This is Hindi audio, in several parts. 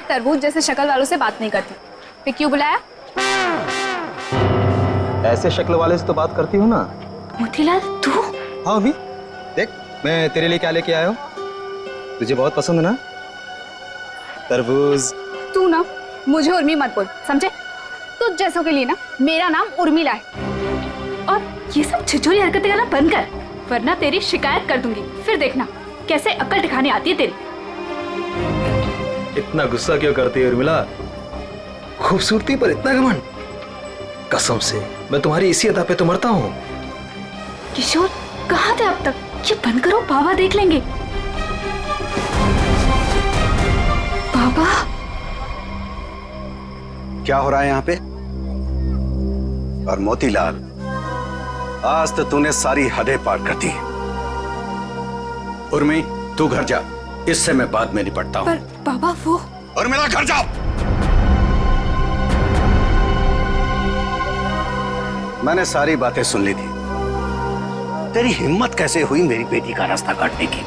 तरबूज जैसे शक्ल वालों से बात नहीं करती। फिर क्यों बुलाया? ऐसे शक्ल वाले से तो बात करती हूँ ना। मोतीलाल तू? हाँ अभी देख, मैं तेरे लिए क्या लेके आया हूँ। तुझे बहुत पसंद है ना तरबूज। तू ना मुझे उर्मी मत बोल, समझे? तुझ जैसों के लिए ना मेरा नाम उर्मिला है। और ये सब छिछोरी हरकतें करना बंद कर, वरना तेरी शिकायत कर दूंगी। फिर देखना कैसे अक्ल ठिकाने आती है तेरी। इतना गुस्सा क्यों करती है उर्मिला? खूबसूरती पर इतना घमंड? कसम से मैं तुम्हारी इसी अदा पे तो मरता हूँ। किशोर कहाँ थे अब तक? ये बंद करो, बाबा देख लेंगे। बाबा क्या हो रहा है यहाँ पे? और मोतीलाल, आज तो तूने सारी हदें पार कर दी। उर्मी तू घर जा, इससे मैं बाद में निपटता हूँ। पर बाबा वो। उर्मिला घर जाओ। मैंने सारी बातें सुन ली थी। तेरी हिम्मत कैसे हुई मेरी बेटी का रास्ता काटने की?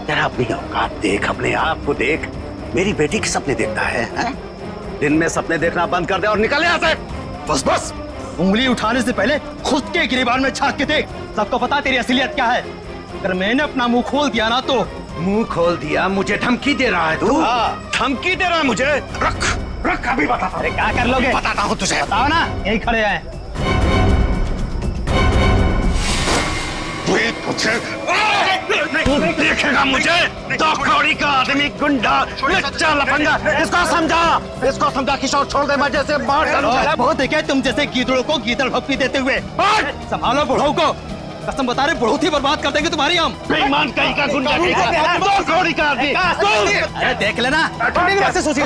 तेरा अपनी औकात देख, अपने आप को देख। मेरी बेटी के सपने देखता है? दिन में सपने देखना बंद कर दे और निकल यहाँ से। बस बस, उंगली उठाने से पहले खुद के गिरेबान में झांक के देख। सबको पता तेरी असलियत क्या है। अगर मैंने अपना मुंह खोल दिया ना तो। मुंह खोल दिया? मुझे धमकी दे रहा है तू? धमकी दे रहा है मुझे? रख रख, अभी बताता हूँ। क्या कर लोगे? बताता हूँ तुझे। बताओ ना, यही खड़े हैं। तू देखेगा मुझे। दो कौड़ी का आदमी, गुंडा, लच्चा, लफंगा। इसको समझा किशोर, छोड़ दे, मैं जैसे मार डालूंगा। बहुत देखे तुम जैसे गीदड़ों को गीदड़ भक्ति देते हुए। संभालो बुढ़ऊ को, कसम बता रहे बहुत ही बर्बाद कर देंगे तुम्हारी हम। बेईमान कहीं का, गुंडा कहीं का, दो कौड़ी का आदमी। देख लेना कैसे सोचिए।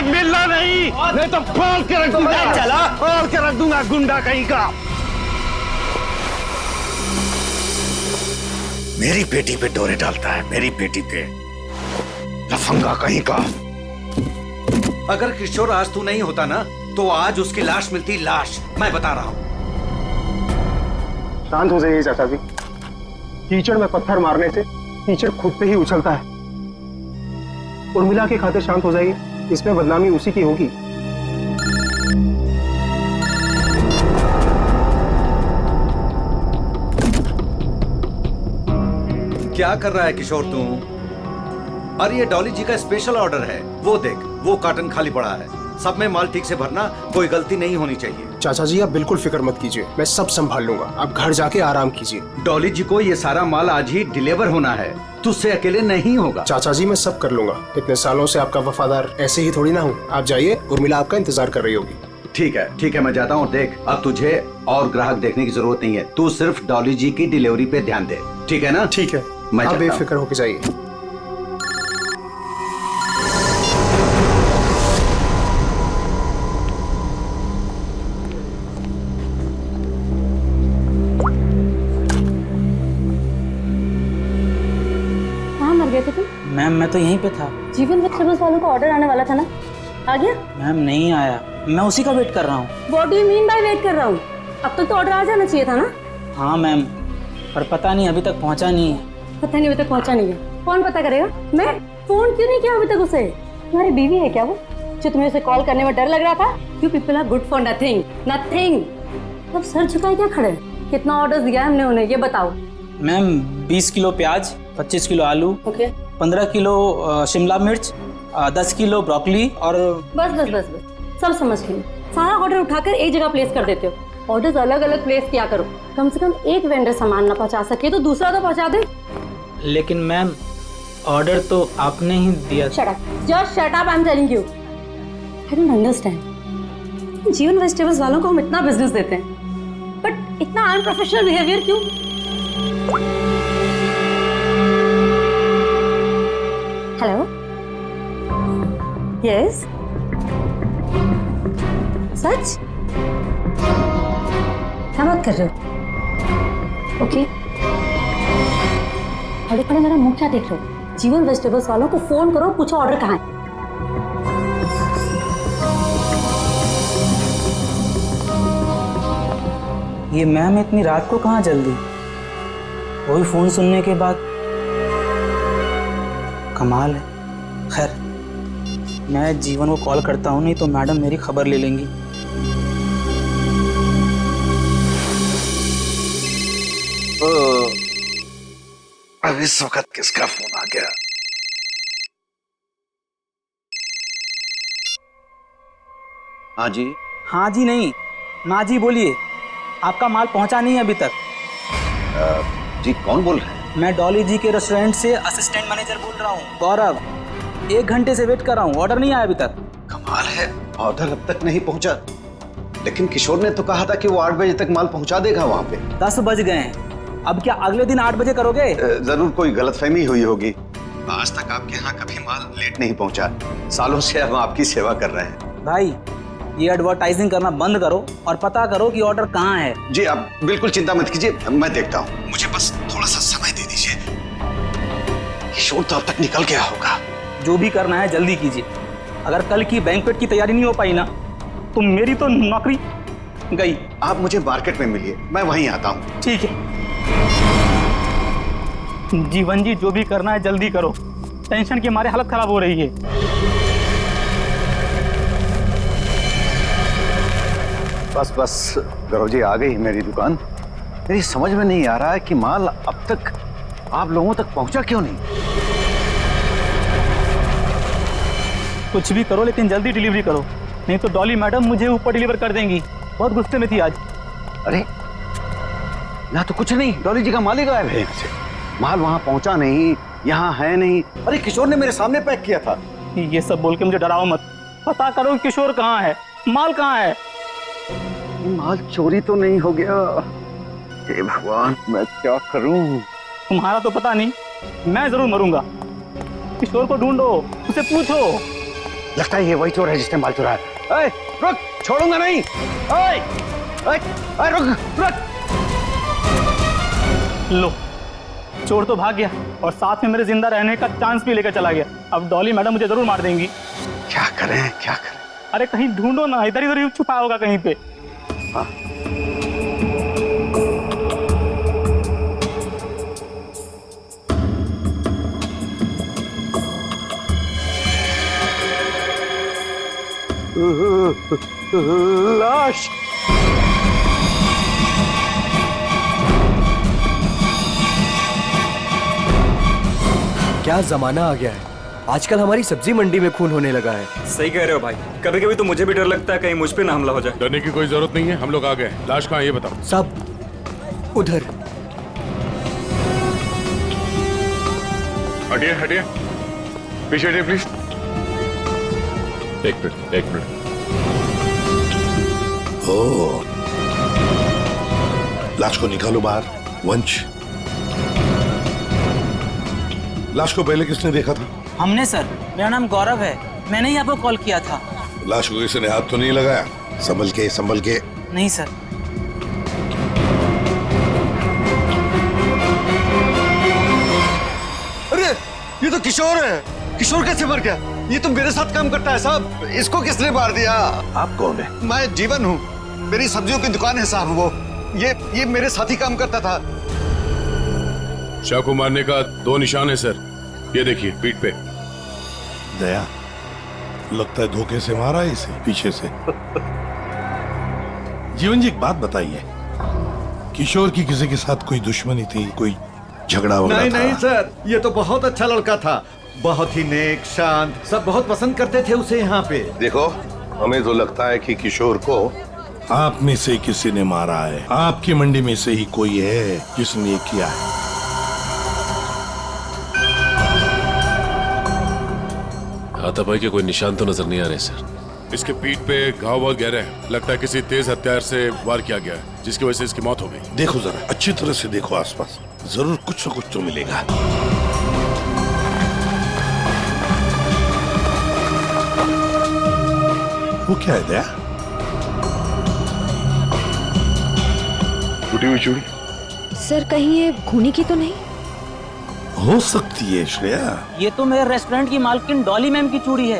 मिलना नहीं, नहीं तो फाड़ के रख दूंगा। चला फाड़ के रख दूंगा, गुंडा कहीं का। मेरी बेटी पे डोरे डालता है, मेरी बेटी पे, लफंगा कहीं का। अगर किशोर आज तू नहीं होता ना तो आज उसकी लाश मिलती, लाश। मैं बता रहा हूं। शांत हो जाइए चाचा जी। कीचड़ में पत्थर मारने से कीचड़ खुद पे ही उछलता है। उर्मिला के खातिर शांत हो जाइए, इसमें बदनामी उसी की होगी। क्या कर रहा है किशोर तू? अरे ये डॉली जी का स्पेशल ऑर्डर है। वो देख, वो कार्टन खाली पड़ा है। सब में माल ठीक से भरना, कोई गलती नहीं होनी चाहिए। चाचा जी आप बिल्कुल फिक्र मत कीजिए, मैं सब संभाल लूंगा। आप घर जाके आराम कीजिए। डॉली जी को ये सारा माल आज ही डिलीवर होना है, तुझसे अकेले नहीं होगा। चाचा जी मैं सब कर लूंगा। इतने सालों से आपका वफादार ऐसे ही थोड़ी ना हूँ। आप जाइए, उर्मिला आपका इंतजार कर रही होगी। ठीक है मैं जाता हूँ। देख, अब तुझे और ग्राहक देखने की जरूरत नहीं है। तू सिर्फ डॉली जी की डिलीवरी पे ध्यान दे, ठीक है ना? ठीक है, मैं आप जाता हूं। बेफिक्र होके जाइए। गए थे तुम? मैम मैं तो यहीं पे था। जीवन वेजिटेबल्स वालों का ऑर्डर आने वाला था ना, आ गया? मैम नहीं आया, मैं उसी का वेट कर रहा हूँ। What do you mean by wait कर रहा हूँ? अब तक तो ऑर्डर आ जाना चाहिए था ना? हाँ मैम, पर पता नहीं अभी तक पहुँचा नहीं है। पता नहीं अभी तक पहुँचा नहीं है। कौन पता करेगा? मैं फोन क्यों नहीं किया अभी तक उसे? तुम्हारी बीवी है क्या वो, जो तुम्हें उसे कॉल करने में डर लग रहा था? You people are good for nothing, nothing। अब सर झुकाए क्या खड़े? कितना ऑर्डर दिया है हमने उन्हें, ये बताओ। मैम 20 किलो प्याज, 25 किलो आलू, 15 किलो शिमला मिर्च, 10 किलो ब्रोकली और बस सब समझ गई। सारा ऑर्डर उठाकर एक जगह प्लेस कर देते हो। ऑर्डर्स अलग अलग प्लेस किया करो। कम से कम एक वेंडर सामान ना पहुंचा सके तो दूसरा तो पहुंचा दे। लेकिन मैम ऑर्डर तो आपने ही दिया। Shut up, just shut up, I am telling you. I don't understand. जीवन वेजिटेबल्स वालों को हम इतना बिजनेस देते हैं, बट इतना अनप्रोफेशनल बिहेवियर क्यों? हेलो, यस, सच? क्या बात कर रहे हो? ओके, बड़े बड़े मेरा मुंह क्या देख रहे हो? जीवन वेजिटेबल्स वालों को फोन करो, पूछो ऑर्डर कहाँ है। ये मैम इतनी रात को कहाँ जल्दी? वही फोन सुनने के बाद कमाल है। खैर, मैं जीवन को कॉल करता हूँ, नहीं तो मैडम मेरी खबर ले लेंगी। अब इस वक्त किसका फोन आ गया? हाँ जी। हाँ जी नहीं, ना जी बोलिए। आपका माल पहुंचा नहीं है अभी तक। जी कौन बोल रहे हैं? मैं डॉली जी के रेस्टोरेंट से असिस्टेंट मैनेजर बोल रहा हूँ, गौरव। 1 घंटे से वेट कर रहा हूँ, ऑर्डर नहीं आया अभी तक। कमाल है, ऑर्डर अब तक नहीं पहुंचा। लेकिन किशोर ने तो कहा था कि वो 8 बजे तक माल पहुंचा देगा वहाँ पे। 10 बज गए हैं, अब क्या अगले दिन 8 बजे करोगे? जरूर कोई गलतफहमी हुई होगी। आज तक आपके यहाँ कभी माल लेट नहीं पहुंचा। सालों से हम आपकी सेवा कर रहे हैं। भाई, ये एडवर्टाइजिंग करना बंद करो और पता करो कि ऑर्डर कहाँ है। जी आप बिल्कुल चिंता मत कीजिए, मैं देखता हूँ। मुझे बस थोड़ा सा समय दे दीजिए। किशोर तो अब तक निकल गया होगा। जो भी करना है जल्दी कीजिए। अगर कल की बैंक्वेट की तैयारी नहीं हो पाई ना, तो मेरी तो नौकरी गई। आप मुझे मार्केट में मिलिए, मैं वहीं आता हूँ। ठीक है जीवन जी, जो भी करना है जल्दी करो। टेंशन के मारे हालत खराब हो रही है। बस बस गौरव जी, आ गई मेरी दुकान। मेरी समझ में नहीं आ रहा है कि माल अब तक आप लोगों तक पहुंचा क्यों नहीं। कुछ भी करो लेकिन जल्दी डिलीवरी करो, नहीं तो डॉली मैडम मुझे ऊपर डिलीवर कर देंगी। बहुत गुस्से में थी आज। अरे यहाँ तो कुछ नहीं, डॉली जी का माल ही गायब है यहाँ से। माल वहां पहुंचा नहीं, यहाँ है नहीं। अरे किशोर ने मेरे सामने पैक किया था। ये सब बोल के मुझे डराओ मत। पता करो कि किशोर कहाँ है, माल कहाँ है। माल चोरी तो नहीं हो गया? हे भगवान, मैं क्या करूं? तुम्हारा तो पता नहीं, मैं जरूर मरूंगा। किशोर को ढूंढो, उसे पूछो। लगता है ये वही चोर है जिसने माल चुराया। ए, रुक, छोड़ूंगा नहीं। ए, रुक, रुक। लो, चोर तो भाग गया और साथ में मेरे जिंदा रहने का चांस भी लेकर चला गया। अब डॉली मैडम मुझे जरूर मार देंगी। क्या करें, क्या करें? अरे कहीं ढूंढो ना, इधर इधर ही छुपा होगा कहीं पे। हाँ। लाश। क्या जमाना आ गया है, आजकल हमारी सब्जी मंडी में खून होने लगा है। सही कह रहे हो भाई, कभी कभी तो मुझे भी डर लगता है कहीं मुझ पे ना हमला हो जाए। डरने की कोई जरूरत नहीं है, हम लोग आ गए। लाश कहाँ है ये बताओ। सब उधर। हटिए हटिए, पीछे हटिए प्लीज। एक मिनट। ओह, लाश को निकालो बाहर। वंश, लाश को पहले किसने देखा था? हमने सर, मेरा नाम गौरव है, मैंने ही आपको कॉल किया था। लाश को किसी ने हाथ तो नहीं लगाया? संभल के। नहीं सर। अरे ये तो किशोर है। किशोर कैसे मर गया? ये तो मेरे साथ काम करता है साहब। इसको किसने मार दिया? आप कौन है? मैं जीवन हूँ, मेरी सब्जियों की दुकान है साहब। वो ये मेरे साथ ही काम करता था। शाह को मारने का 2 निशान है सर, ये देखिए पीठ पे। दया, लगता है धोखे से मारा है इसे, पीछे से। जीवन जी एक बात बताइए, किशोर की किसी के साथ कोई दुश्मनी थी, कोई झगड़ा वगैरह था? नहीं सर, ये तो बहुत अच्छा लड़का था, बहुत ही नेक, शांत, सब बहुत पसंद करते थे उसे यहाँ पे। देखो, हमें तो लगता है कि किशोर को आप में से किसी ने मारा है। आपकी मंडी में से ही कोई है जिसने ये किया है। हाथापाई के कोई निशान तो नजर नहीं आ रहे सर। इसके पीठ पे घाव बहुत गहरे हैं, लगता है किसी तेज हथियार से वार किया गया है, जिसकी वजह से इसकी मौत हो गई। देखो जरा, अच्छी तरह से देखो आसपास, जरूर कुछ न कुछ तो मिलेगा। वो क्या है दया? टूटी हुई चूड़ी? सर कहीं ये खूनी की तो नहीं? हो सकती है श्रेया। ये तो मेरे रेस्टोरेंट की मालकिन डॉली मैम की चूड़ी है।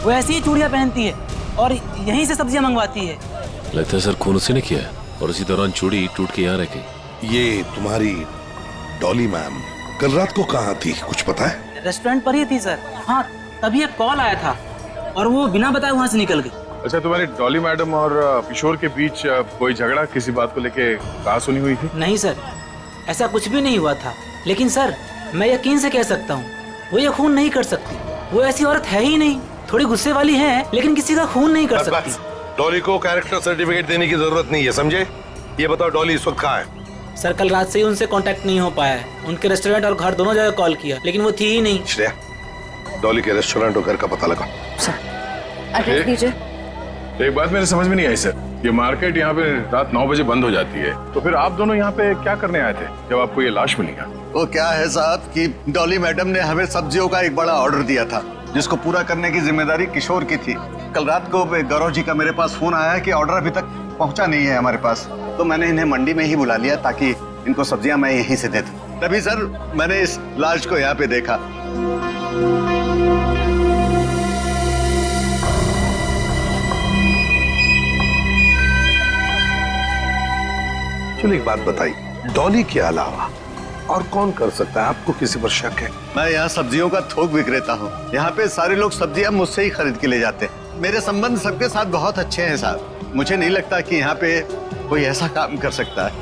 वो ऐसी ही चूड़ियां पहनती है और यहीं से सब्जियां मंगवाती है। लगता है सर खून उसी ने किया है और उसी दौरान चूड़ी टूट के यहाँ रह गई। ये तुम्हारी डॉली मैम कल रात को कहाँ थी, कुछ पता है? रेस्टोरेंट पर ही थी सर। हाँ, तभी एक कॉल आया था और वो बिना बताए वहाँ से निकल गई। अच्छा, तुम्हारी डॉली मैडम और किशोर के बीच कोई झगड़ा किसी बात को लेके कहा सुनी हुई थी? नहीं सर, ऐसा कुछ भी नहीं हुआ था। लेकिन सर, मैं यकीन से कह सकता हूँ वो ये खून नहीं कर सकती। वो ऐसी औरत है ही नहीं। थोड़ी गुस्से वाली है लेकिन किसी का खून नहीं कर सकती। डॉली को कैरेक्टर सर्टिफिकेट देने की जरूरत नहीं है, समझे? ये बताओ डॉली इस वक्त कहाँ है? सर, कल रात से ही उनसे कांटेक्ट नहीं हो पाया है। उनके रेस्टोरेंट और घर दोनों जगह कॉल किया लेकिन वो थी ही नहीं। श्रेया, डॉली के रेस्टोरेंट और घर का पता लगा। एड्रेस दीजिए। एक बात मेरे समझ में नहीं आई सर, ये मार्केट यहाँ पे रात 9 बजे बंद हो जाती है, तो फिर आप दोनों यहाँ पे क्या करने आए थे जब आपको ये लाश मिली? वो क्या है साहब कि डॉली मैडम ने हमें सब्जियों का एक बड़ा ऑर्डर दिया था जिसको पूरा करने की जिम्मेदारी किशोर की थी। कल रात को गौरव जी का मेरे पास फोन आया कि ऑर्डर अभी तक पहुंचा नहीं है हमारे पास, तो मैंने इन्हें मंडी में ही बुला लिया ताकि इनको सब्जियां मैं यहीं से दे दूं। तभी सर मैंने इस लाश को यहाँ पे देखा। चलो एक बात बताइए, डॉली के अलावा और कौन कर सकता है? आपको किसी पर शक है? मैं यहाँ सब्जियों का थोक विक्रेता हूँ। यहाँ पे सारे लोग सब्जियां मुझसे ही खरीद के ले जाते हैं। मेरे संबंध सबके साथ बहुत अच्छे हैं साहब। मुझे नहीं लगता कि यहाँ पे कोई ऐसा काम कर सकता है।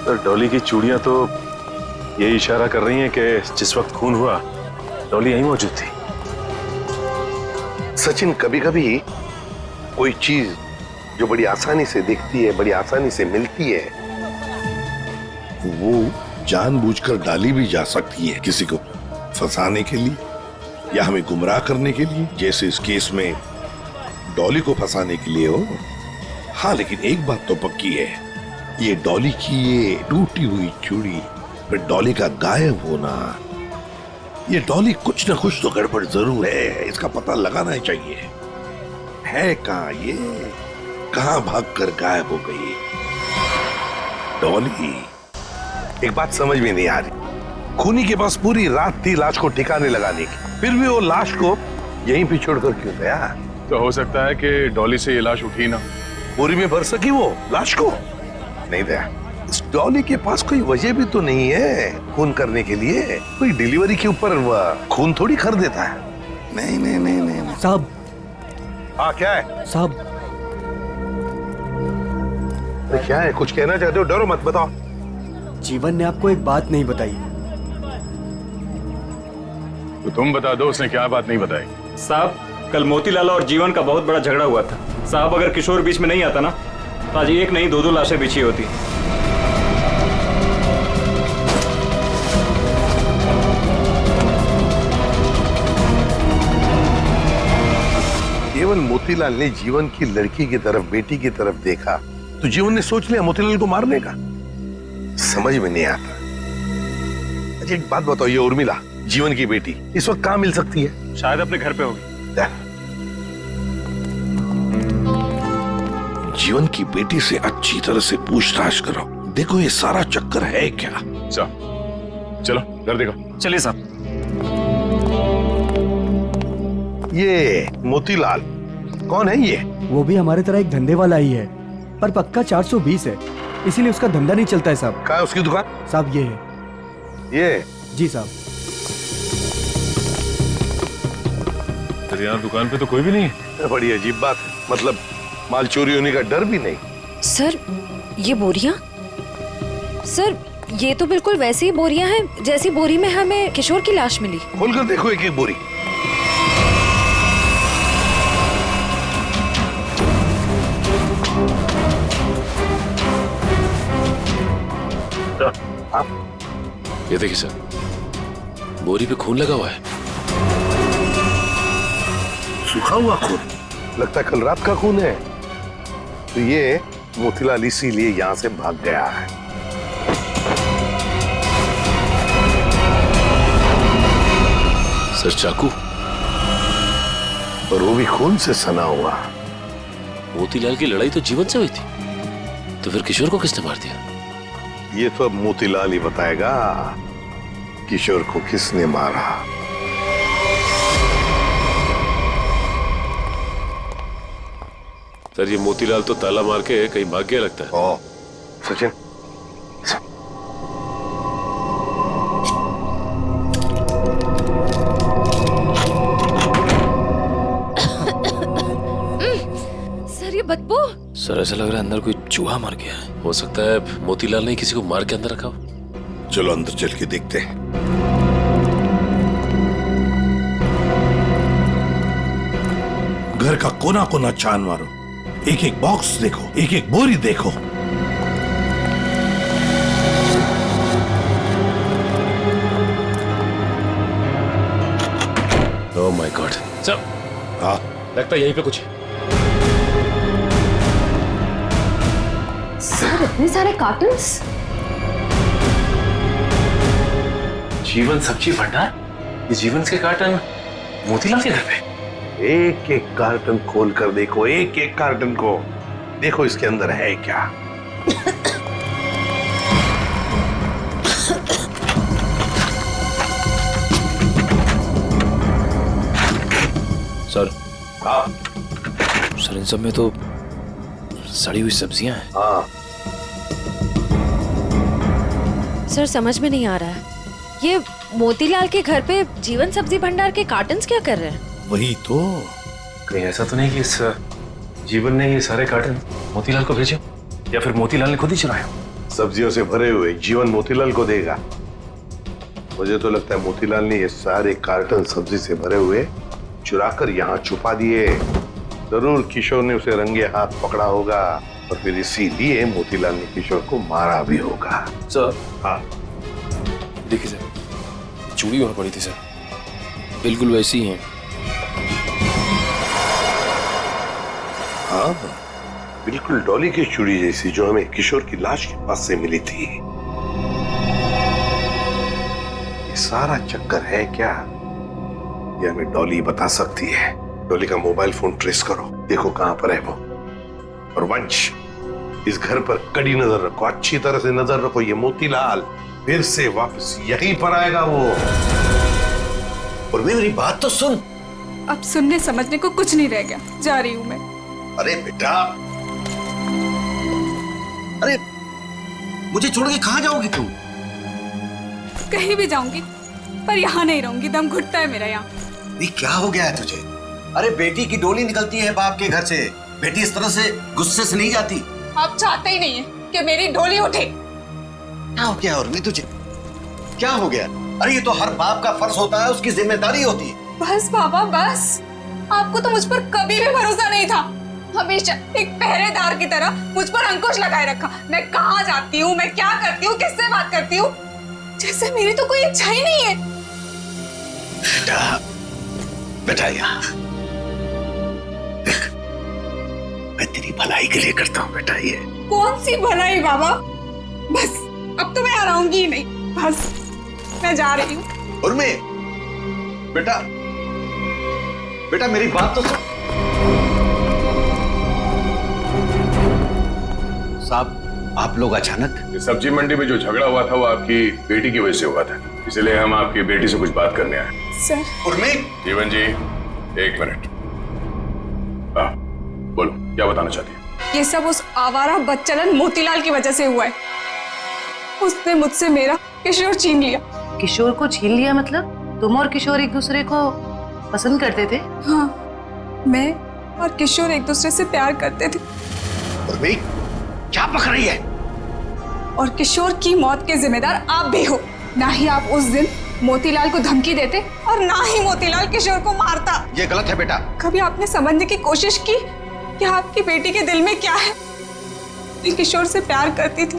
तो डॉली की चूड़ियां तो यही इशारा कर रही हैं कि जिस वक्त खून हुआ डॉली यहीं मौजूद थी। सचिन, कभी कभी कोई चीज जो बड़ी आसानी से दिखती है, बड़ी आसानी से मिलती है, वो जानबूझकर डाली भी जा सकती है किसी को फंसाने के लिए या हमें गुमराह करने के लिए, जैसे इस केस में डॉली को फंसाने के लिए हो। हाँ, लेकिन एक बात तो पक्की है, ये डॉली की ये टूटी हुई चूड़ी पर डॉली का गायब होना, ये डॉली कुछ ना कुछ तो गड़बड़ जरूर है। इसका पता लगाना ही चाहिए। है कहाँ ये? कहाँ भागकर गायब हो गई डॉली? एक बात समझ में नहीं आ रही, खूनी के पास पूरी रात थी लाश को ठिकाने लगाने की, फिर भी वो लाश को यहीं पे छोड़कर क्यों गया? तो हो सकता है कि डॉली से ये लाश उठी ना, बोरी में भर सकी वो लाश को? नहीं दया, इस डॉली के पास कोई वजह भी तो नहीं है खून करने के लिए। कोई डिलीवरी के ऊपर खून थोड़ी कर देता है। नहीं नहीं नहीं नहीं साहब। हाँ, क्या है साहब? क्या है? कुछ कहना चाहते हो? डरो मत, बताओ। जीवन ने आपको एक बात नहीं बताई। तो तुम बता दो, उसने क्या बात नहीं बताई? साहब, कल मोतीलाल और जीवन का बहुत बड़ा झगड़ा हुआ था। साहब, अगर किशोर बीच में नहीं आता ना तो आज एक नहीं दो लाशें बिछी होती। केवल मोतीलाल ने जीवन की लड़की की तरफ, बेटी की तरफ देखा तो जीवन ने सोच लिया मोतीलाल को मारने का। समझ में नहीं आता। अच्छा एक बात बताओ, ये उर्मिला जीवन की बेटी इस वक्त कहाँ मिल सकती है? शायद अपने घर पे होगी। जीवन की बेटी से अच्छी तरह से पूछताछ करो, देखो ये सारा चक्कर है क्या। चलो घर देखो। चलिए साहब। ये मोतीलाल कौन है? ये वो भी हमारे तरह एक धंधे वाला ही है, पर पक्का 420 है, इसीलिए उसका धंधा नहीं चलता है साहब। कहाँ है उसकी दुकान? साहब ये है। ये? जी साहब। तेरे यहाँ दुकान पे तो कोई भी नहीं है? बड़ी अजीब बात है, मतलब माल चोरी होने का डर भी नहीं। सर, ये बोरियां? सर, ये तो बिल्कुल वैसी ही बोरियां हैं जैसी बोरी में हमें किशोर की लाश मिली। खोलकर देखो एक एक बोरी। ये देखिए सर, बोरी पे खून लगा हुआ है। सूखा हुआ खून? लगता है कल रात का खून है। तो ये मोतीलाल इसीलिए यहाँ से भाग गया है। सर, चाकू? और वो भी खून से सना हुआ। मोतीलाल की लड़ाई तो जीवन से हुई थी, तो फिर किशोर को किसने मार दिया? ये तो अब मोतीलाल ही बताएगा किशोर को किसने मारा। सर, ये मोतीलाल तो ताला मार के कहीं भाग गया लगता है। ओ, सचिन ये बदबू। सर ऐसा लग रहा है अंदर कोई चूहा मर गया है। हो सकता है मोतीलाल ने किसी को मार के अंदर रखा हो। चलो अंदर चल के देखते हैं। घर का कोना कोना छान मारो, एक एक बॉक्स देखो, एक एक बोरी देखो। Oh my God. सर हाँ लगता है यहीं पे कुछ है। सर इतने सारे कार्टन्स। जीवन सब्जी भंडार, ये जीवन के कार्टन मोतीलाल के घर पे। एक एक कार्टन खोल कर देखो, एक एक कार्टन को देखो, इसके अंदर है क्या। सर हाँ सर इन सब में तो सड़ी हुई सब्जियां हैं। हाँ सर समझ में नहीं आ रहा है, ये मोतीलाल के घर पे जीवन सब्जी भंडार के कार्टन्स क्या कर रहे हैं? वही तो। कहीं ऐसा तो नहीं कि इस जीवन ने ये सारे कार्टन मोतीलाल को भेजे, या फिर मोतीलाल ने खुद ही चुराया? सब्जियों से भरे हुए जीवन मोतीलाल को देगा। मुझे तो लगता है मोतीलाल ने ये सारे कार्टन सब्जी से भरे हुए चुराकर यहाँ छुपा दिए। जरूर किशोर ने उसे रंगे हाथ पकड़ा होगा और फिर इसीलिए मोतीलाल ने किशोर को मारा भी होगा। सर हाँ देखिए सर, चूड़ी वहां पड़ी थी सर, बिल्कुल वैसी ही है। हाँ बिल्कुल डॉली की चूड़ी जैसी जो हमें किशोर की लाश के पास से मिली थी। ये सारा चक्कर है क्या, ये हमें डॉली बता सकती है। डॉली का मोबाइल फोन ट्रेस करो, देखो कहां पर है वो। और वंश, इस घर पर कड़ी नजर रखो, अच्छी तरह से नजर रखो। ये मोतीलाल फिर से वापस यहीं पर आएगा वो। और मेरी बात तो सुन। अब सुनने समझने को कुछ नहीं रह गया, जा रही हूँ मैं। अरे बेटा, अरे मुझे छोड़ के कहां जाओगी तुम? कहीं भी जाऊंगी पर यहाँ नहीं रहूंगी, दम घुटता है मेरा यहाँ। ये क्या हो गया है तुझे? अरे बेटी की डोली निकलती है बाप के घर से, बेटी इस तरह से गुस्से से नहीं जाती। आप चाहते ही नहीं है कि मेरी डोली उठे। क्या हो गया उर्मी तुझे? क्या हो गया? अरे ये तो हर बाप का फर्ज होता है, उसकी जिम्मेदारी होती है। बस बाबा बस, आपको तो मुझ पर कभी भी भरोसा नहीं था। हमेशा एक पहरेदार की तरह मुझ पर अंकुश लगाए रखा। मैं कहाँ जाती हूँ, मैं क्या करती हूँ, किससे बात करती हूँ, जैसे मेरी तो कोई इच्छा ही नहीं है। बेटा, बेटा यहाँ देख, मैं तेरी भलाई के लिए करता हूँ बेटा। ये कौन सी भलाई बाबा, बस अब तो मैं आऊंगी ही नहीं, बस मैं जा रही हूँ। उर्मी, बेटा बेटा मेरी बात तो सुन। साहब, आप लोग अचानक? सब्जी मंडी में जो झगड़ा हुआ था वो आपकी बेटी की वजह से हुआ था, इसलिए हम आपकी बेटी से कुछ बात करने आए। सर। उर्मी। जीवन जी, एक मिनट। बोलो, क्या बताना चाहती है? ये सब उस आवारा बच्चलन मोतीलाल की वजह से हुआ है। उसने मुझसे मेरा किशोर छीन लिया। किशोर को छीन लिया मतलब तुम और किशोर एक दूसरे को पसंद करते थे? हाँ, मैं और किशोर एक दूसरे से प्यार करते थे। उर्मी, क्या पक रही है? और किशोर की मौत के जिम्मेदार आप भी हो। ना ही आप उस दिन मोतीलाल को धमकी देते और ना ही मोतीलाल किशोर को मारता। ये गलत है बेटा। कभी आपने समझने की कोशिश की कि आपकी बेटी के दिल में क्या है? मैं किशोर से प्यार करती थी,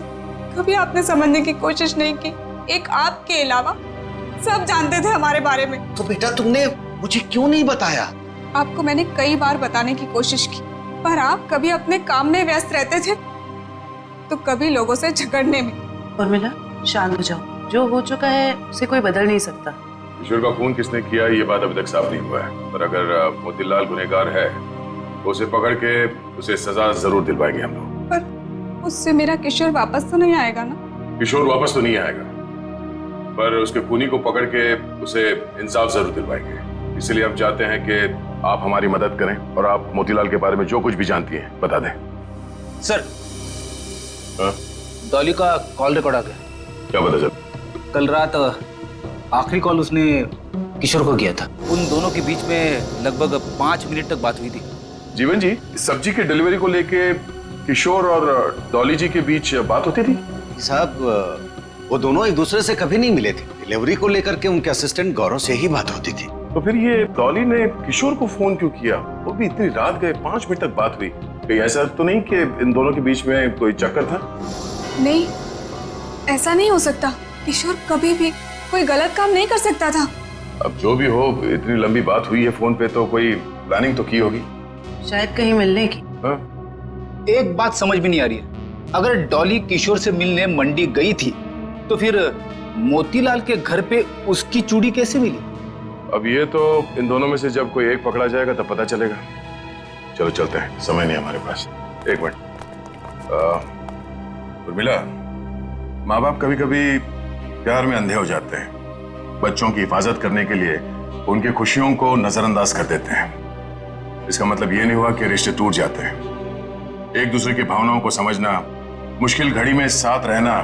कभी आपने समझने की कोशिश नहीं की। एक आपके अलावा सब जानते थे हमारे बारे में। तो बेटा तुमने मुझे क्यों नहीं बताया? आपको मैंने कई बार बताने की कोशिश की, पर आप कभी अपने काम में व्यस्त रहते थे तो कभी लोगों से झगड़ने में। उर्मिला, शांत हो जाओ, जो हो चुका है उसे कोई बदल नहीं सकता। किशोर का खून किसने किया ये बात अभी तक साफ नहीं हुआ है, पर अगर मोतीलाल गुनहगार है तो उसे पकड़ के उसे सजा जरूर दिलवाएंगे हम लोग। पर उससे मेरा किशोर वापस तो नहीं आएगा ना? किशोर वापस तो नहीं आएगा, पर उसके खूनी को पकड़ के उसे इंसाफ जरूर दिलवाएंगे। इसलिए हम चाहते हैं कि आप हमारी मदद करें और आप मोतीलाल के बारे में जो कुछ भी जानती हैं बता दें। सर, डॉली का कॉल रिकॉर्ड आ गया। क्या पता चल? कल रात आखिरी कॉल उसने किशोर को किया था। उन दोनों के बीच में लगभग 5 मिनट तक बात हुई थी। जीवन जी, सब्जी की डिलीवरी को लेके किशोर और डॉली जी के बीच बात होती थी? साहब, वो दोनों एक दूसरे से कभी नहीं मिले थे। डिलीवरी को लेकर के उनके असिस्टेंट गौरव से ही बात होती थी। तो फिर ये डॉली ने किशोर को फोन क्यों किया? वो भी इतनी रात गए, 5 मिनट तक बात हुई। कहीं ऐसा तो नहीं कि इन दोनों के बीच में कोई चक्कर था? नहीं, ऐसा नहीं हो सकता। किशोर कभी भी कोई गलत काम नहीं कर सकता था। अब जो भी हो, इतनी लंबी बात हुई है फोन पे, तो कोई प्लानिंग तो की होगी शायद कहीं मिलने की। हाँ? एक बात समझ में नहीं आ रही है, अगर डॉली किशोर से मिलने मंडी गई थी तो फिर मोतीलाल के घर पे उसकी चूड़ी कैसे मिली? अब ये तो इन दोनों में से जब कोई एक पकड़ा जाएगा तब पता चलेगा। चलो चलते हैं, समय नहीं हमारे पास। एक मिनट, उर्मिला, माँ बाप कभी कभी प्यार में अंधे हो जाते हैं। बच्चों की हिफाजत करने के लिए उनकी खुशियों को नजरअंदाज कर देते हैं। इसका मतलब ये नहीं हुआ कि रिश्ते टूट जाते हैं। एक दूसरे की भावनाओं को समझना, मुश्किल घड़ी में साथ रहना,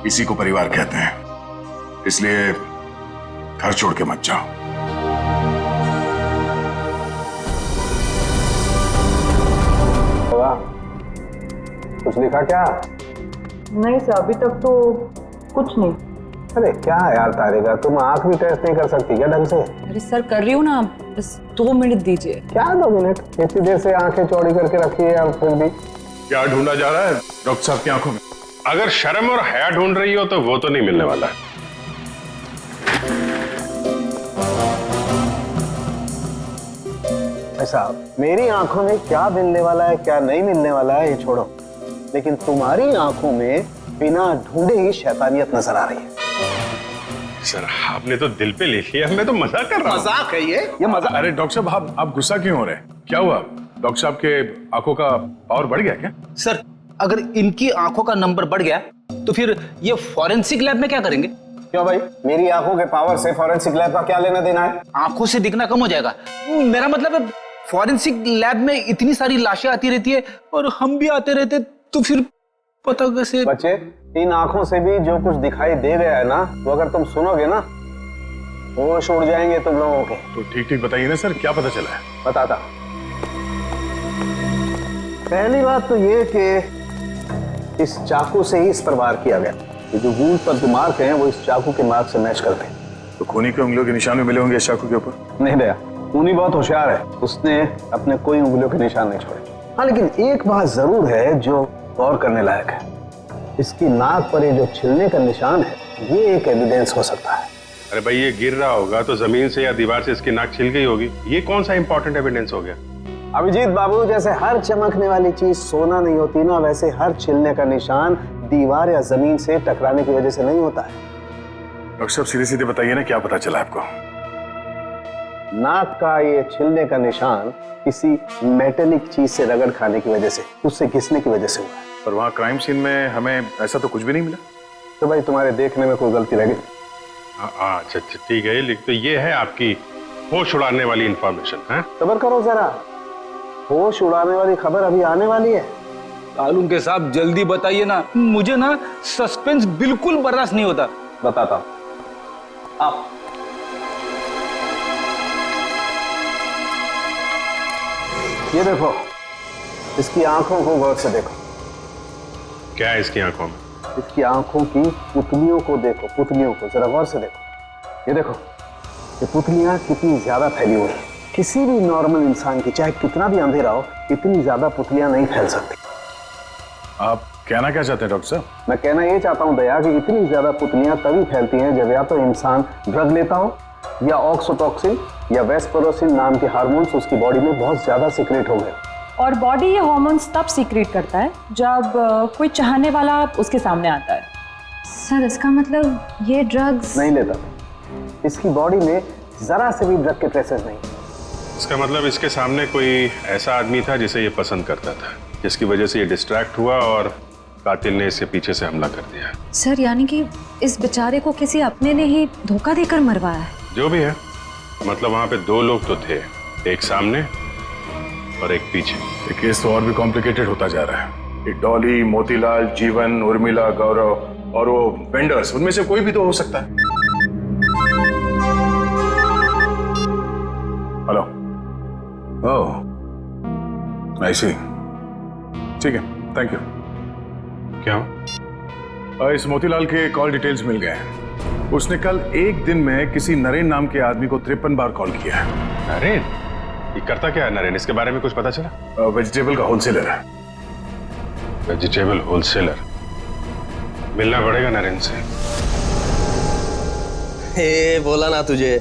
इसी को परिवार कहते हैं। इसलिए घर छोड़ के मत जाओ। कुछ लिखा क्या? नहीं सर, अभी तक तो कुछ नहीं। अरे क्या यार तारिका, तुम आंख भी टेस्ट नहीं कर सकती क्या ढंग से? अरे सर कर रही हूँ ना, बस 2 मिनट दीजिए। क्या 2 मिनट? इतनी देर से आंखें चौड़ी करके रखी है, अब फिर भी क्या ढूंढा जा रहा है डॉक्टर साहब की आंखों में? अगर शर्म और हया ढूंढ रही हो तो वो तो नहीं मिलने वाला। साहब, मेरी आंखों में क्या मिलने वाला है क्या नहीं मिलने वाला है ये छोड़ो, लेकिन तुम्हारी आंखों में बिना ढूंढे ही शैतानियत नजर आ रही है। सर आपने तो दिल पे ले लिया, मैं तो मजाक कर रहा हूं। मजाक है ये मजाक। अरे डॉक्टर साहब, आप गुस्सा क्यों हो रहे हैं? क्या हुआ? डॉक्टर साहब के आंखों का पावर बढ़ गया क्या? सर, अगर इनकी आंखों का नंबर बढ़ गया तो फिर ये फॉरेंसिक लैब में क्या करेंगे? क्यों भाई, मेरी आंखों के पावर से फॉरेंसिक लैब का क्या लेना देना है? आंखों से दिखना कम हो जाएगा। मेरा मतलब है फॉरेंसिक लैब में इतनी सारी लाशें आती रहती है और हम भी आते रहते, तो फिर पता कैसे? बच्चे, इन आंखों से भी जो कुछ दिखाई दे गया है ना, वो अगर तुम सुनोगे ना, होश उड़ जाएंगे तुम लोगों के। तो ठीक ठीक बताइए ना सर, क्या पता चला है? बताता। पहली बात तो ये कि इस चाकू से ही इस पर वार किया गया। ये जो वूंड पर जो मार्क हैं वो इस चाकू के मार्क से मैच करते हैं। तो खूनी के उंगलियों के निशान भी मिले होंगे इस चाकू के ऊपर? नहीं दया, खूनी बहुत होशियार है, उसने अपने कोई उंगलियों के निशान नहीं छोड़े। हाँ, लेकिन एक बात जरूर है जो गौर करने लायक है। इसकी नाक पर ये जो छिलने का निशान है, ये एक एविडेंस हो सकता है। अरे भाई, ये गिर रहा होगा तो जमीन से या दीवार से इसकी नाक छिल गई होगी। ये कौन सा इंपॉर्टेंट एविडेंस हो गया? अभिजीत बाबू, जैसे हर चमकने वाली चीज सोना नहीं होती ना, वैसे हर छिलने का निशान दीवार या जमीन से टकराने की वजह से नहीं होता है। डॉक्टर साहब सीधे सीधे बताइए ना, क्या पता चला आपको? नाक का ये छिलने का निशान किसी मेटेलिक चीज से रगड़ खाने की वजह से, उससे घिसने की वजह से हुआ है। पर वहाँ क्राइम सीन में हमें ऐसा तो कुछ भी नहीं मिला। तो भाई तुम्हारे देखने में कोई गलती रह गई? अच्छा ठीक है, लिख तो ये है आपकी होश उड़ाने वाली इंफॉर्मेशन है। सब्र करो जरा, होश उड़ाने वाली खबर अभी आने वाली है। तालुम के साहब जल्दी बताइए ना, मुझे ना सस्पेंस बिल्कुल बर्दाश्त नहीं होता। बताता हूं। आप ये देखो, इसकी आंखों को गौर से देखो। क्या है इसकी आंखों में? इसकी आंखों की पुतलियों को देखो, पुतलियों को जरा गौर से देखो। ये देखो, ये पुतलियां कितनी ज्यादा फैली हुई हैं। किसी भी नॉर्मल इंसान की, चाहे कितना भी अंधेरा हो, इतनी ज्यादा पुतलियां नहीं फैल सकती। आप कहना क्या चाहते हैं डॉक्टर साहब? मैं कहना ये चाहता हूं दया कि इतनी ज्यादा पुतलियां तभी फैलती हैं जब या तो इंसान ड्रग लेता हो, या ऑक्सीटोसिन या वेस्परोसिन नाम के हार्मोन्स उसकी बॉडी में बहुत ज्यादा सीक्रेट हो गए। और बॉडी ये हार्मोन्स तब सीक्रेट करता है जब कोई चाहने वाला उसके सामने आता है। सर, इसका मतलब ये ड्रग्स नहीं लेता। इसकी बॉडी में जरा से भी ड्रग के ट्रेसेस नहीं। इसका मतलब इसके सामने कोई ऐसा आदमी था जिसे ये पसंद करता था, जिसकी वजह से ये डिस्ट्रैक्ट हुआ और कातिल ने इससे पीछे से हमला कर दिया। सर, यानी कि इस बेचारे को किसी अपने ने ही धोखा देकर मरवाया है। जो भी है, मतलब वहां पे 2 लोग तो थे, एक सामने और एक पीछे। ये केस तो और भी कॉम्प्लिकेटेड होता जा रहा है। ये डॉली, मोतीलाल, जीवन, उर्मिला, गौरव और वो वेंडर्स, उनमें से कोई भी तो हो सकता है। हेलो। ओह, ऐसे ही। ठीक है, थैंक यू। क्या? इस मोतीलाल के कॉल डिटेल्स मिल गए हैं। उसने कल एक दिन में किसी नरेन नाम के आदमी को 53 बार कॉल किया है। नरेन? ये करता क्या है नरेन? इसके बारे में कुछ पता चला? वेजिटेबल का होलसेलर है। Vegetable wholesaler? मिलना पड़ेगा नरेन से। हे, बोला ना तुझे,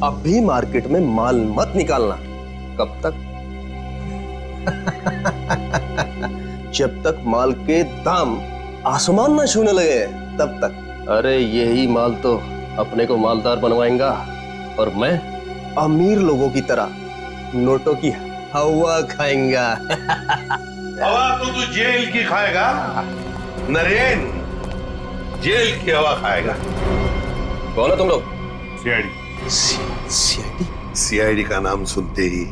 अब भी मार्केट में माल मत निकालना। कब तक? जब तक माल के दाम आसमान ना छूने लगे तब तक। अरे यही माल तो अपने को मालदार बनवाएगा और मैं अमीर लोगों की तरह नोटों की हवा खाएंगा। हवा तो तू जेल की खाएगा नरेन, जेल की हवा खाएगा। कौन है तुम लोग? सीआईडी। सीआईडी का नाम सुनते ही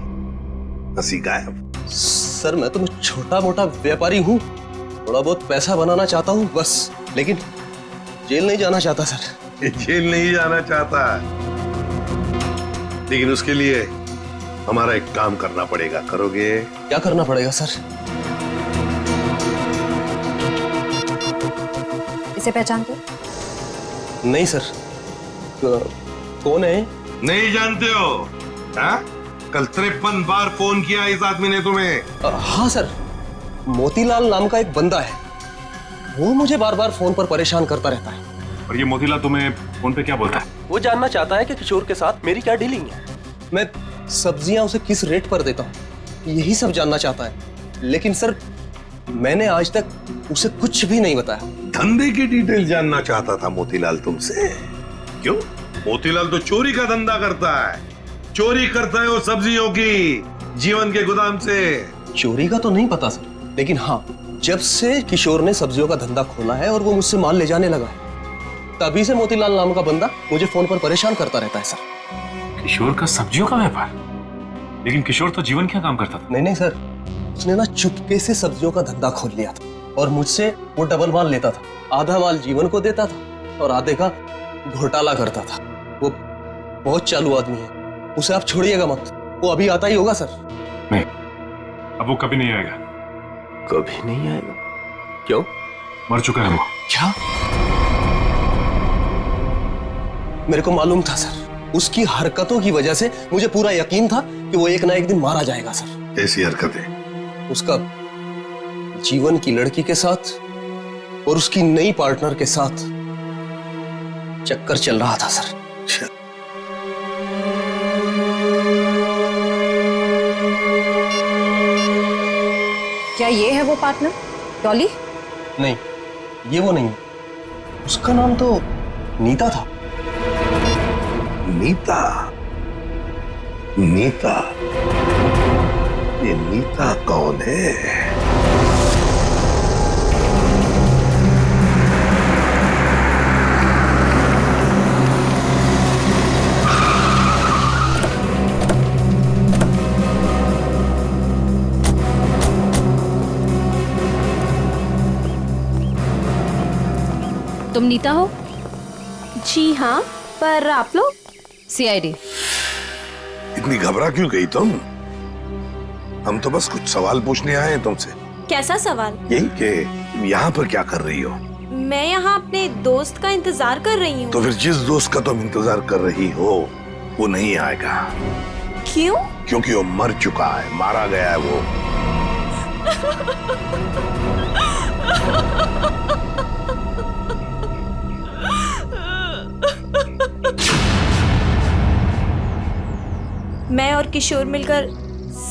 हंसी गायब। सर मैं तो छोटा मोटा व्यापारी हूँ, थोड़ा बहुत पैसा बनाना चाहता हूँ बस, लेकिन जेल नहीं जाना चाहता सर। जेल नहीं जाना चाहता, लेकिन उसके लिए हमारा एक काम करना पड़ेगा। करोगे? क्या करना पड़ेगा सर? इसे पहचानते हो? नहीं सर। कौन है? नहीं जानते हो? हाँ? कल 53 बार फोन किया इस आदमी ने तुम्हें। हाँ सर, मोतीलाल नाम का एक बंदा है, वो मुझे बार बार फोन पर परेशान करता रहता है। और ये मोतीलाल तुम्हें फोन पे क्या बोलता है? वो जानना चाहता है कि किशोर के साथ मेरी क्या डीलिंग है, मैं सब्जियां उसे किस रेट पर देता हूँ, यही सब जानना चाहता है। लेकिन सर मैंने आज तक उसे कुछ भी नहीं बताया। धंधे की डिटेल जानना चाहता था मोतीलाल तुमसे? क्यों? मोतीलाल तो चोरी का धंधा करता है। चोरी करता है वो सब्जियों की, जीवन के गोदाम से। चोरी का तो नहीं पता सर, लेकिन हाँ, जब से किशोर ने सब्जियों का धंधा खोला है और वो मुझसे माल ले जाने लगा है, तभी से मोतीलाल नाम का बंदा मुझे फोन पर परेशान करता रहता है सर। किशोर का सब्जियों का व्यापार? लेकिन किशोर तो जीवन क्या काम करता था? नहीं सर, उसने ना चुपके से सब्जियों का धंधा खोल लिया था और मुझसे वो डबल माल लेता था। आधा माल जीवन को देता था और आधे का घोटाला करता था। वो बहुत चालू आदमी है, उसे आप छोड़िएगा मत, वो अभी आता ही होगा सर। नहीं, अब वो कभी नहीं आएगा। कभी नहीं आएगा? क्यों? मर चुका है वो। क्या? मेरे को मालूम था सर, उसकी हरकतों की वजह से मुझे पूरा यकीन था कि वो एक ना एक दिन मारा जाएगा सर। कैसी हरकतें? उसका जीवन की लड़की के साथ और उसकी नई पार्टनर के साथ चक्कर चल रहा था सर। क्या ये है वो पार्टनर, डॉली? नहीं, ये वो नहीं, उसका नाम तो नीता था। नीता? नीता? ये नीता कौन है? तुम नीता हो? जी हाँ, पर आप लोग? सीआईडी। इतनी घबरा क्यों गई तुम? हम तो बस कुछ सवाल पूछने आए हैं तुमसे। कैसा सवाल? यही कि तुम यहाँ पर क्या कर रही हो? मैं यहाँ अपने दोस्त का इंतजार कर रही हूँ। तो फिर जिस दोस्त का तुम इंतजार कर रही हो वो नहीं आएगा। क्यों? क्योंकि वो मर चुका है, मारा गया है वो। मैं और किशोर मिलकर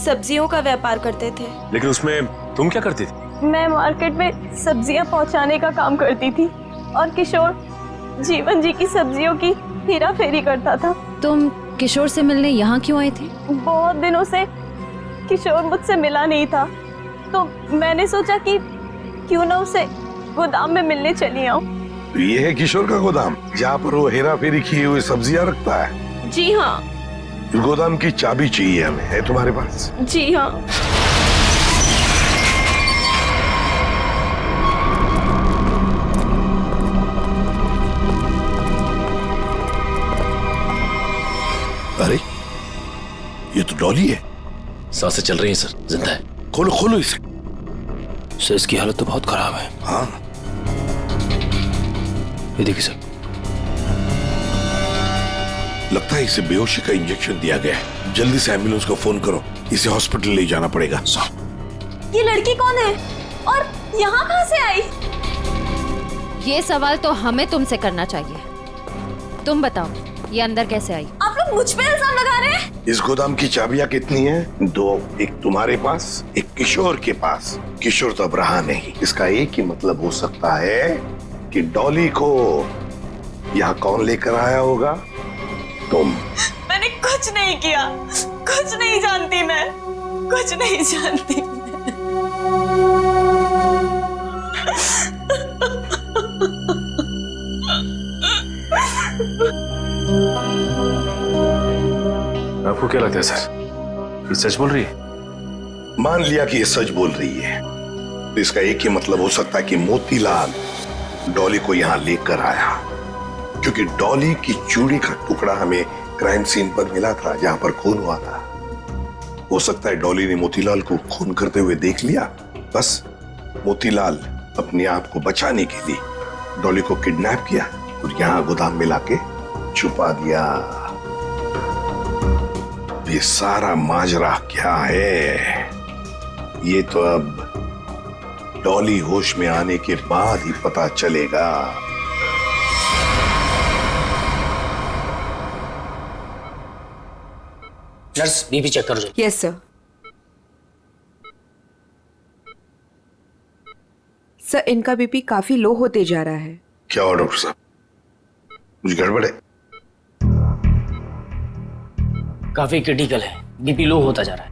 सब्जियों का व्यापार करते थे। लेकिन उसमें तुम क्या करती थी? मैं मार्केट में सब्जियां पहुंचाने का काम करती थी और किशोर जीवन जी की सब्जियों की हेरा फेरी करता था। तुम किशोर से मिलने यहाँ क्यों आए थे? बहुत दिनों से किशोर मुझसे मिला नहीं था, तो मैंने सोचा कि क्यों ना उसे गोदाम में मिलने चली आऊं। तो ये है किशोर का गोदाम, जहाँ पर वो हेरा फेरी की हुई सब्जियां रखता है? जी हाँ। गोदाम की चाबी चाहिए हमें, है तुम्हारे पास? जी हाँ। अरे ये तो डॉली है। सांसें चल रही हैं सर, जिंदा है। खोलो खोलो इसे। सर इसकी हालत तो बहुत खराब है। हाँ ये देखिए सर, लगता है इसे बेहोशी का इंजेक्शन दिया गया है। जल्दी से एम्बुलेंस को फोन करो, इसे हॉस्पिटल ले जाना पड़ेगा। ये लड़की कौन है और यहाँ कहाँ से आई? ये सवाल तो हमें तुमसे करना चाहिए। तुम बताओ, ये अंदर कैसे आई? आप लोग मुझ पे इल्जाम लगा रहे हैं? इस गोदाम की चाबियां कितनी हैं? 2, एक तुम्हारे पास, एक किशोर के पास। किशोर तो अब रहा नहीं। इसका एक ही मतलब हो सकता है कि डॉली को यहाँ कौन लेकर आया होगा? तुम। मैंने कुछ नहीं किया, कुछ नहीं जानती मैं, कुछ नहीं जानती। आपको क्या लगता है सर, ये सच बोल रही है? मान लिया कि ये सच बोल रही है, तो इसका एक ही मतलब हो सकता है कि मोतीलाल डॉली को यहाँ लेकर आया, क्योंकि डॉली की चूड़ी का टुकड़ा हमें क्राइम सीन पर मिला था, जहां पर खून हुआ था। हो सकता है डॉली ने मोतीलाल को खून करते हुए देख लिया। बस मोतीलाल अपने आप को बचाने के लिए डॉली को किडनैप किया और यहाँ गोदाम में लाके छुपा दिया। ये सारा माजरा क्या है, ये तो अब डॉली होश में आने के बाद ही पता चलेगा। नर्स बीपी चेक करो। Yes sir. सर इनका बीपी काफी लो होते जा रहा है। क्या हुआ डॉक्टर साहब, कुछ गड़बड़ है? काफी क्रिटिकल है, बीपी लो होता जा रहा है।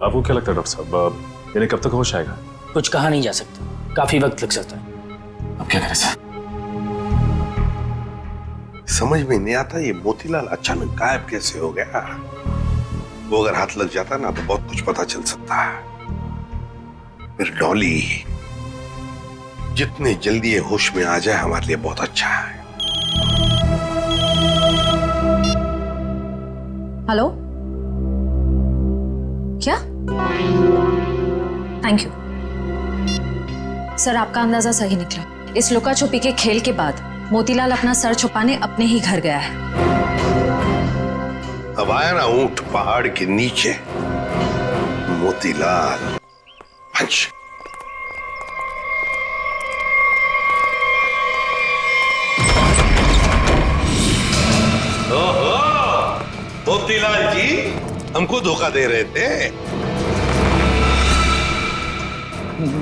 आपको क्या लगता है डॉक्टर साहब, यानी कब तक होश आएगा? कुछ कहा नहीं जा सकता, काफी वक्त लग सकता है। अब क्या करें सर? समझ में नहीं आता ये मोतीलाल अचानक गायब कैसे हो गया। वो अगर हाथ लग जाता ना तो बहुत कुछ पता चल सकता है। फिर डॉली जितने जल्दी ये होश में आ जाए हमारे लिए बहुत अच्छा है। हेलो, क्या? थैंक यू सर, आपका अंदाजा सही निकला। इस लुका छुपी के खेल के बाद मोतीलाल अपना सर छुपाने अपने ही घर गया है। अब आया ना ऊंट पहाड़ के नीचे, मोतीलाल। पंच। ओहो, मोतीलाल जी हमको धोखा दे रहे थे।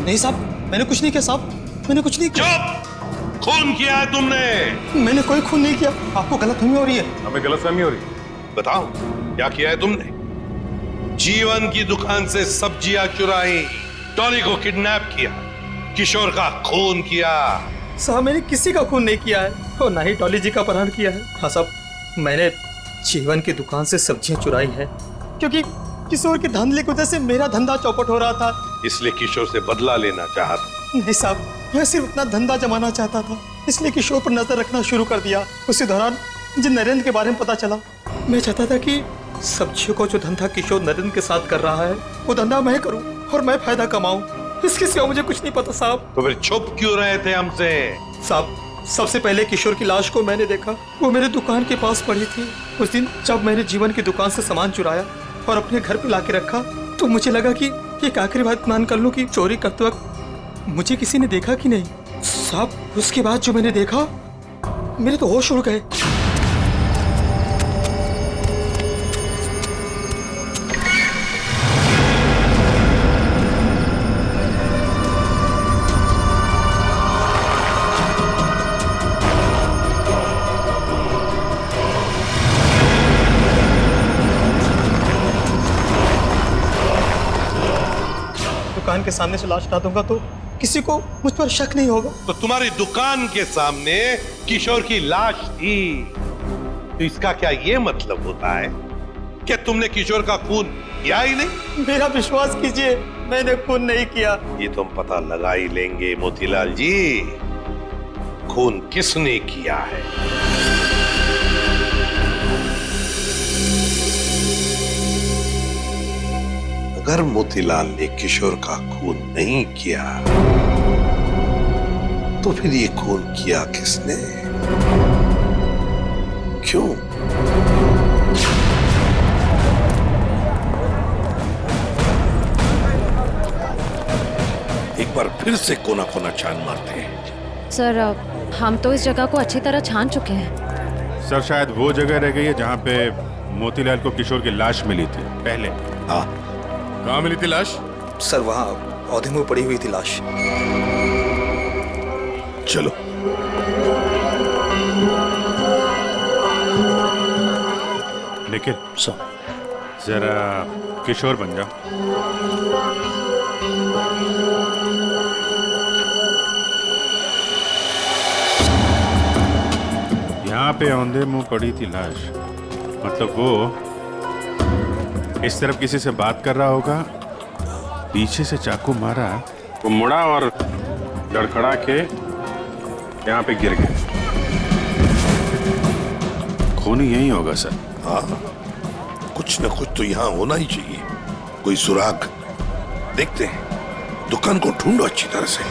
नहीं साहब, मैंने कुछ नहीं किया साहब, मैंने कुछ नहीं किया। चुप! खून किया है तुमने। मैंने कोई खून नहीं किया, आपको गलतफहमी हो रही है। हमें गलतफहमी हो रही है। बताओ क्या किया है तुमने? जीवन की दुकान से सब्जियां चुराई, डॉली को किडनैप किया, किशोर का खून किया। साहब मैंने किसी का खून नहीं किया है और ना ही डॉली जी का अपहरण किया है। हाँ साहब, मैंने जीवन की दुकान से सब्जियां चुराई हैं क्योंकि किशोर के धंधे की वजह से मेरा धंधा चौपट हो रहा था, इसलिए किशोर से बदला लेना चाहता। नहीं साहब, मैं सिर्फ अपना धंधा जमाना चाहता था, इसलिए किशोर पर नजर रखना शुरू कर दिया। उसी दौरान मुझे नरेंद्र के बारे में पता चला। मैं चाहता था कि सब्जियों को जो धंधा किशोर नरेंद्र के साथ कर रहा है वो धंधा मैं करूं और मैं फायदा कमाऊं। इसके सिवा मुझे कुछ नहीं पता साहब। तो फिर छुप क्यों रहे थे हमसे? साहब सबसे पहले किशोर की लाश को मैंने देखा, वो मेरे दुकान के पास पड़ी थी। उस दिन जब मैंने जीवन की दुकान से सामान चुराया और अपने घर पे लाके रखा तो मुझे लगा कि एक आखिरी बात मान कर लूं कि चोरी करते वक्त मुझे किसी ने देखा कि नहीं। साहब उसके बाद जो मैंने देखा मेरे तो होश उड़ गए। दुकान के सामने से लाश हटा दूंगा तो किसी को मुझ पर शक नहीं होगा। तो तुम्हारी दुकान के सामने किशोर की लाश थी, तो इसका क्या ये मतलब होता है कि तुमने किशोर का खून किया ही नहीं? मेरा विश्वास कीजिए, मैंने खून नहीं किया। ये तो हम पता लगा ही लेंगे मोतीलाल जी, खून किसने किया है। अगर मोतीलाल ने किशोर का खून नहीं किया तो फिर ये खून किया किसने? क्यों? एक बार फिर से कोना कोना छान मारते हैं। सर हम तो इस जगह को अच्छी तरह छान चुके हैं। सर शायद वो जगह रह गई है जहाँ पे मोतीलाल को किशोर की लाश मिली थी पहले। हाँ, कहाँ मिली थी लाश? सर वहाँ पौधे में पड़ी हुई थी लाश। चलो। निखिल जरा किशोर बन जाओ। यहाँ पे औंधे मुंह पड़ी थी लाश, मतलब वो इस तरफ किसी से बात कर रहा होगा, पीछे से चाकू मारा, वो मुड़ा और लड़खड़ा के यहाँ पे गिर गया। खून यही होगा सर। हाँ, कुछ न कुछ तो यहाँ होना ही चाहिए, कोई सुराग। देखते हैं, दुकान को ढूंढो अच्छी तरह से।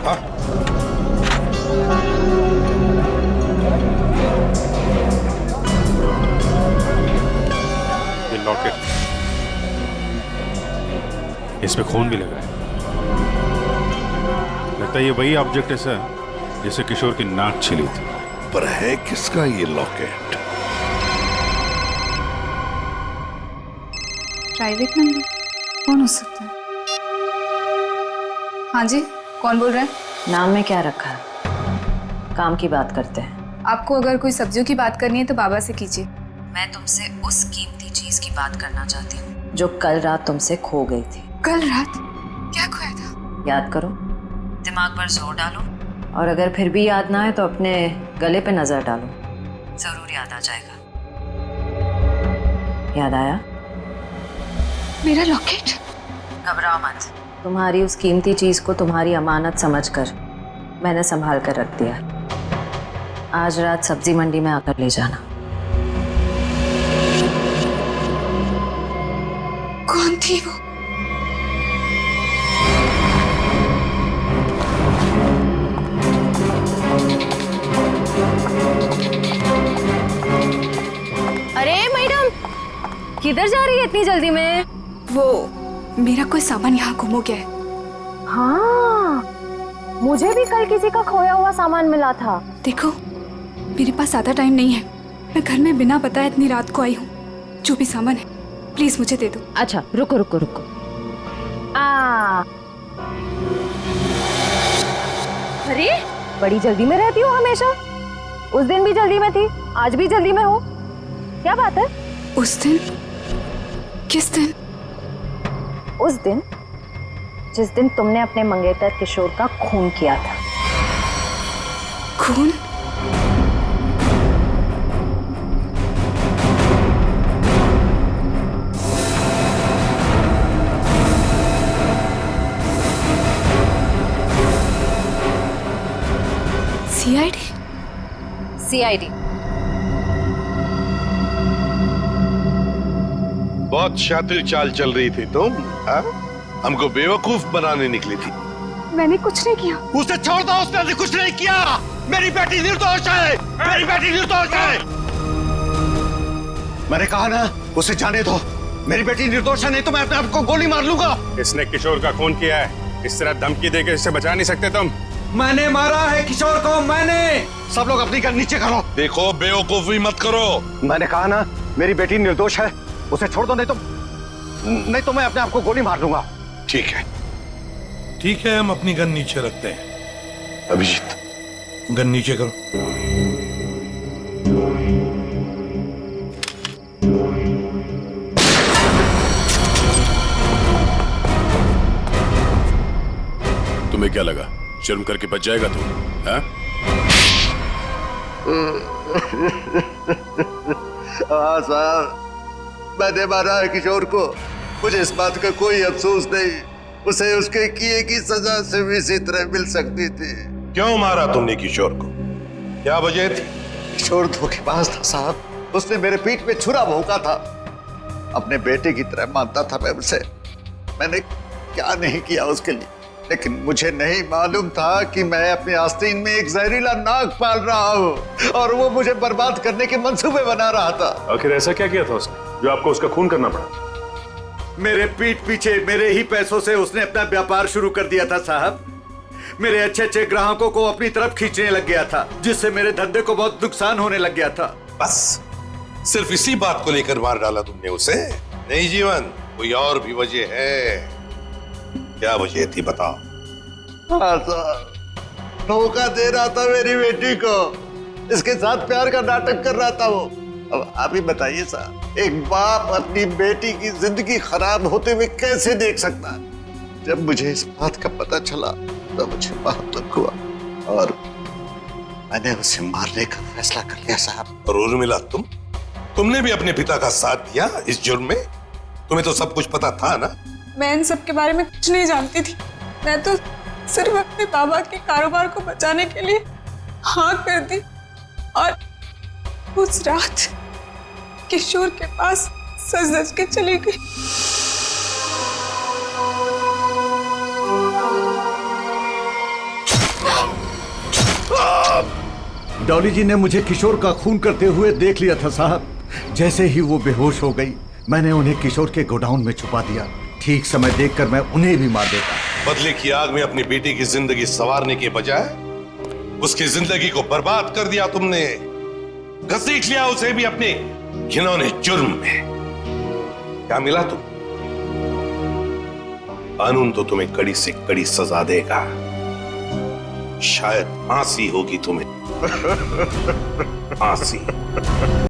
हाँ। ये लॉकेट, इस पे खून भी लगा है। लगता है ये वही ऑब्जेक्ट है सर जिसे किशोर की नाक छिली थी। पर है किसका ये लॉकेट? प्राइवेट नंबर कौन हो सकता है? हाँ जी, कौन बोल रहे हैं? नाम में क्या रखा है? काम की बात करते हैं। आपको अगर कोई सब्जियों की बात करनी है तो बाबा से कीजिए। मैं तुमसे उस कीमती चीज की बात करना चाहती हूँ जो कल रात तुमसे खो गई थी। कल रात क्या खोया था? याद करो, दिमाग पर जोर डालो, और अगर फिर भी याद ना आए तो अपने गले पे नजर डालो, जरूर याद आ जाएगा। याद आया? मेरा लॉकेट? घबराओ मत, तुम्हारी उस कीमती चीज को तुम्हारी अमानत समझकर मैंने संभाल कर रख दिया। आज रात सब्जी मंडी में आकर ले जाना। कौन थी वो? अरे मैडम, किधर जा रही है इतनी जल्दी में? वो मेरा कोई सामान यहाँ गुम हो गया है। हाँ, मुझे भी कल किसी का खोया हुआ सामान मिला था। देखो, मेरे पास ज़्यादा टाइम नहीं है। मैं घर में बिना बताए इतनी रात को आई हूँ। जो भी सामान है प्लीज मुझे दे दो। अच्छा रुको रुको रुको। अरे बड़ी जल्दी में रहती हो हमेशा। उस दिन भी जल्दी में थी, आज भी जल्दी में हो, क्या बात है? उस दिन? किस दिन? उस दिन जिस दिन तुमने अपने मंगेतर किशोर का खून किया था। खून? सीआईडी? सीआईडी। बहुत शातिर चाल चल रही थी तुम, हाँ? हमको बेवकूफ बनाने निकली थी। मैंने कुछ नहीं किया। उसे छोड़ दो, उसने कुछ नहीं किया। मेरी बेटी निर्दोष है, मेरी बेटी निर्दोष है। मैंने कहा ना, उसे जाने दो। मेरी बेटी निर्दोष है, नहीं तो मैं अपने आप को गोली मार लूंगा। इसने किशोर का खून किया है, इस तरह धमकी देकर इससे बचा नहीं सकते तुम। मैंने मारा है किशोर को, मैंने। सब लोग अपनी गन नीचे करो। देखो, बेवकूफी मत करो। मैंने कहा ना, मेरी बेटी निर्दोष है, उसे छोड़ दो, नहीं तो मैं अपने आप को गोली मार दूंगा। ठीक है, ठीक है, हम अपनी गन नीचे रखते हैं। अभिजीत, गन नीचे करो। तुम्हें क्या लगा शर्म करके बच जाएगा तू? हाँ साहब, मैंने मारा है किशोर को। मुझे इस बात का कोई अफसोस नहीं। उसे उसके किए की सजा से भी इसी तरह मिल सकती थी। क्यों मारा तुमने किशोर को? क्या वजह थी? किशोर धोखेबाज था साहब। उसने मेरे पीठ पे छुरा भोंका था। अपने बेटे की तरह मानता था मैं उसे। मैंने क्या नहीं किया उसके लिए, लेकिन मुझे नहीं मालूम था कि मैं अपने आस्तीन में एक जहरीला नाग पाल रहा हूँ और वो मुझे बर्बाद करने के मंसूबे बना रहा था। आखिर ऐसा क्या किया था उसने जो आपको उसका खून करना पड़ा? मेरे पीठ पीछे मेरे ही पैसों से उसने अपना व्यापार शुरू कर दिया था साहब। मेरे अच्छे अच्छे ग्राहकों को अपनी तरफ खींचने लग गया था, जिससे मेरे धंधे को बहुत नुकसान होने लग गया था। बस सिर्फ इसी बात को लेकर मार डाला तुमने उसे? नहीं जीवन, कोई और भी वजह है? क्या वजह थी बताओ। हाँ साहब, धोखा दे रहा था मेरी बेटी को, इसके साथ प्यार का नाटक कर रहा था वो। अब आप ही बताइए साहब, एक बाप अपनी बेटी की जिंदगी खराब होते हुए कैसे देख सकता है? जब मुझे इस बात का पता चला तो मुझे बहुत दुख हुआ और मैंने उसे मारने का फैसला कर लिया साहब। और उर्मिला, तुमने भी अपने पिता का साथ दिया इस जुर्म में? तुम्हें तो सब कुछ पता था ना? मैं इन सब के बारे में कुछ नहीं जानती थी। मैं तो सिर्फ अपने बाबा के कारोबार को बचाने के लिए हाँ कर दी और उस रात किशोर के पास सज धज के चली गई। डॉली जी ने मुझे किशोर का खून करते हुए देख लिया था साहब। जैसे ही वो बेहोश हो गई, मैंने उन्हें किशोर के गोडाउन में छुपा दिया। ठीक समय देखकर मैं उन्हें भी मार देता। बदले की आग में अपनी बेटी की जिंदगी संवारने के बजाय उसकी जिंदगी को बर्बाद कर दिया तुमने। घसीट लिया उसे भी अपने घिनौने जुर्म में। क्या मिला तुम? कानून तो तुम्हें कड़ी से कड़ी सजा देगा। शायद फांसी होगी तुम्हें। फांसी।